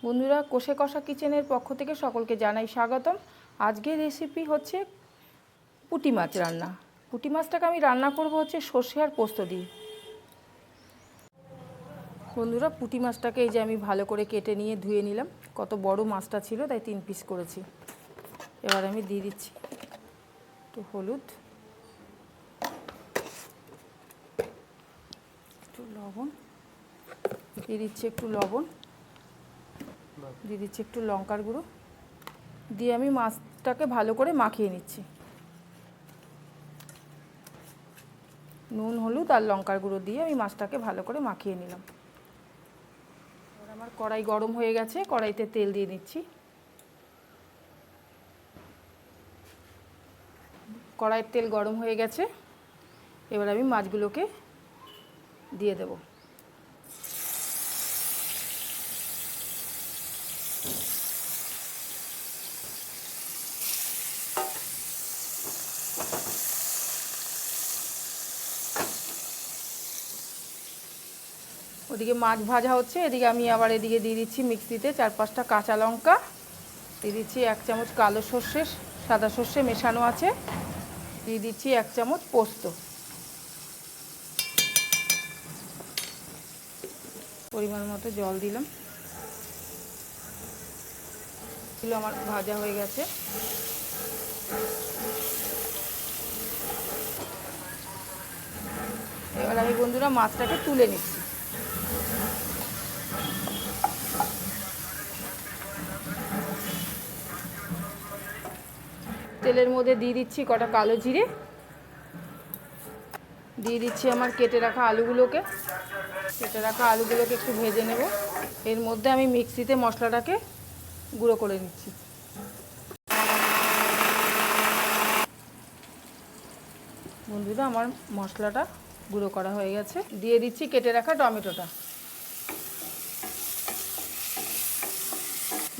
বন্ধুরা, কোষে কষা কিচেনের পক্ষ থেকে সকলকে জানাই স্বাগতম। আজকের রেসিপি হচ্ছে পুঁটি মাছ রান্না। পুঁটি মাছটাকে আমি রান্না করব হচ্ছে সর্ষে আর পোস্ত দিয়ে। বন্ধুরা, পুঁটি মাছটাকে এই যে আমি ভালো করে কেটে নিয়ে ধুয়ে নিলাম। কত বড় মাছটা ছিল তাই 3 পিস করেছি। এবার আমি দিয়ে দিচ্ছি একটু হলুদ, একটু লবণ, দিয়ে দিচ্ছি একটু লবণ, দিয়ে দিচ্ছি একটু লঙ্কার গুঁড়ো, দিয়ে আমি মাছটাকে ভালো করে মাখিয়ে নিচ্ছি। নুন, হলুদ আর লঙ্কার গুঁড়ো দিয়ে আমি মাছটাকে ভালো করে মাখিয়ে নিলাম। এবার আমার কড়াই গরম হয়ে গেছে, কড়াইতে তেল দিয়ে নিচ্ছি। কড়াইয়ের তেল গরম হয়ে গেছে, এবার আমি মাছগুলোকে দিয়ে দেব। ওদিকে মাছ ভাজা হচ্ছে, এদিকে আমি আবার এদিকে দিয়ে দিচ্ছি মিক্সিতে 4-5টা কাঁচা লঙ্কা, দিয়ে দিচ্ছি 1 চামচ কালো সর্ষে, সাদা সর্ষে মেশানো আছে, দিয়ে দিচ্ছি 1 চামচ পোস্ত, পরিমাণ মতো জল দিলাম। এগুলো আমার ভাজা হয়ে গেছে। এবার আমি বন্ধুরা মাছটাকে তুলে নিচ্ছি। তেলের মধ্যে দিয়ে দিচ্ছি কটা কালো জিরে, দিয়ে দিচ্ছি আমার কেটে রাখা আলুগুলোকে একটু ভেজে নেব। এর মধ্যে আমি মিক্সিতে মশলাটাকে গুঁড়ো করে নিচ্ছি। বন্ধুরা, আমার মশলাটা গুঁড়ো করা হয়ে গেছে। দিয়ে দিচ্ছি কেটে রাখা টমেটোটা,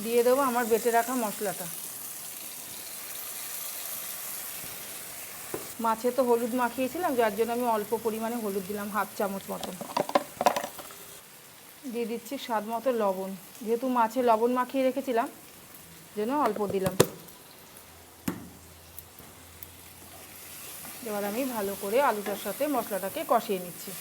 দিয়ে দেবো আমার বেটে রাখা মশলাটা। মাছে তো হলুদ মাখিয়েছিলাম, যার জন্য আমি অল্প পরিমাণে হলুদ দিলাম, 1/2 চামচ মতন। দিয়ে দিচ্ছি স্বাদ মতো লবণ, যেহেতু মাছে লবণ মাখিয়ে রেখেছিলাম জন্য অল্প দিলাম। এবার আমি ভালো করে আলুটার সাথে মশলাটাকে কষিয়ে নিচ্ছি।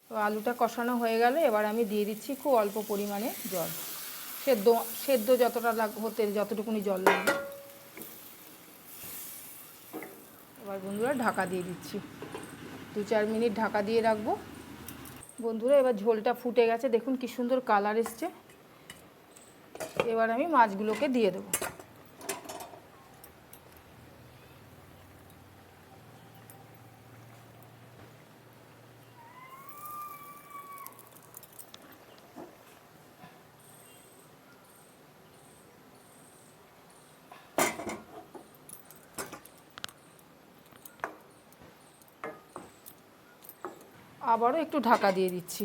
তো আলুটা কষানো হয়ে গেলে এবার আমি দিয়ে দিচ্ছি খুব অল্প পরিমাণে জল, সেদ্ধ যতটা হতে যতটুকুনি জল লাগবে। এবার বন্ধুরা ঢাকা দিয়ে দিচ্ছি, 2-4 মিনিট ঢাকা দিয়ে রাখবো। বন্ধুরা, এবার ঝোলটা ফুটে গেছে, দেখুন কি সুন্দর কালার এসছে। এবার আমি মাছগুলোকে দিয়ে দেবো। আবারও একটু ঢাকা দিয়ে দিচ্ছি।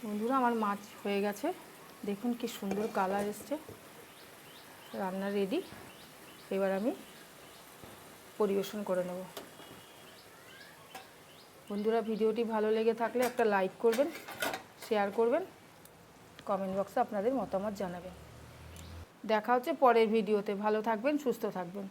বন্ধুরা, আমার মাছ হয়ে গেছে, দেখুন কি সুন্দর কালার এসছে। রান্না রেডি। এবার আমি পরিবেশন করে নেব। বন্ধুরা, ভিডিওটি ভালো লেগে থাকলে একটা লাইক করবেন, শেয়ার করবেন, কমেন্ট বক্সে আপনাদের মতামত জানাবেন। দেখা হচ্ছে পরের ভিডিওতে। ভালো থাকবেন, সুস্থ থাকবেন।